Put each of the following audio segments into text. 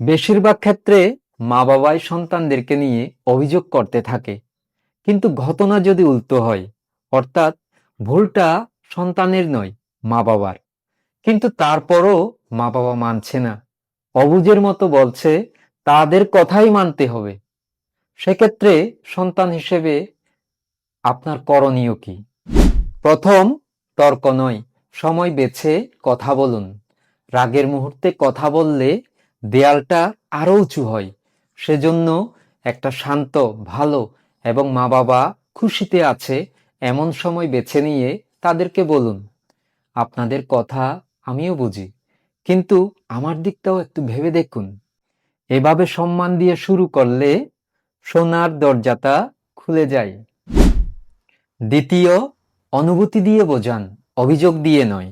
বেশিরভাগ ক্ষেত্রে মা বাবাই সন্তানদেরকে নিয়ে অভিযোগ করতে থাকে, কিন্তু ঘটনা যদি উল্টো হয়, অর্থাৎ ভুলটা সন্তানের নয়, মা বাবার, কিন্তু তারপরও মা বাবা মানছে না, অবুঝের মতো বলছে তাদের কথাই মানতে হবে, সেক্ষেত্রে সন্তান হিসেবে আপনার করণীয় কি? প্রথম, তর্ক নয়, সময় বেছে কথা বলুন। রাগের মুহূর্তে কথা বললে দেয়ালটা আরো উঁচু হয়। সেজন্য একটা শান্ত, ভালো এবং মা বাবা খুশিতে আছে এমন সময় বেছে নিয়ে তাদেরকে বলুন, আপনাদের কথা আমিও বুঝি, কিন্তু আমার দিকটাও একটু ভেবে দেখুন। এভাবে সম্মান দিয়ে শুরু করলে সোনার দরজাটা খুলে যায়। দ্বিতীয়, অনুভূতি দিয়ে বোঝান, অভিযোগ দিয়ে নয়।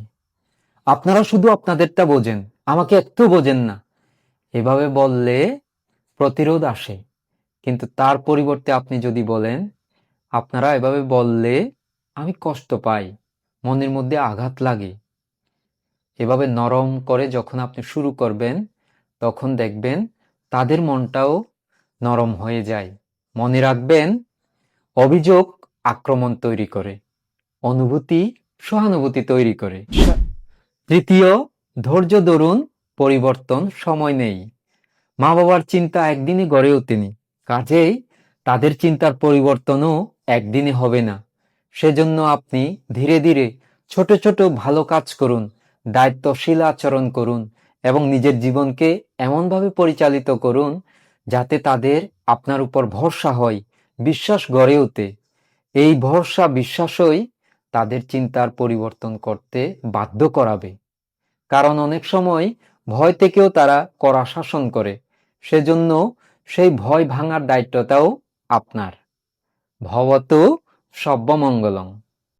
আপনারা শুধু আপনাদেরটা বোঝেন, আমাকে একটু বোঝেন না, এভাবে বললে প্রতিরোধ আসে। কিন্তু তার পরিবর্তে আপনি যদি বলেন, আপনারা এভাবে বললে আমি কষ্ট পাই, মনের মধ্যে আঘাত লাগে, এভাবে নরম করে যখন আপনি শুরু করবেন, তখন দেখবেন তাদের মনটাও নরম হয়ে যায়। মনে রাখবেন, অভিযোগ আক্রমণ তৈরি করে, অনুভূতি সহানুভূতি তৈরি করে। তৃতীয়, ধৈর্য ধরুন, পরিবর্তন সময় নেই। মা বাবার চিন্তা একদিনে গড়ে ওঠেনি, কাজেই তাদের চিন্তার পরিবর্তনও একদিনে হবে না। সেজন্য আপনি ধীরে ধীরে ছোট ছোট ভালো কাজ করুন, দায়িত্বশীল আচরণ করুন এবং নিজের জীবনকে এমনভাবে পরিচালিত করুন যাতে তাদের আপনার উপর ভরসা হয়, বিশ্বাস গড়ে ওঠে। এই ভরসা বিশ্বাসই তাদের চিন্তার পরিবর্তন করতে বাধ্য করাবে। কারণ অনেক সময় ভয় থেকেও তারা কড়া শাসন করে, সেজন্য সেই ভয় ভাঙার দায়িত্বটাও আপনার। ভবতু সর্বমঙ্গলং।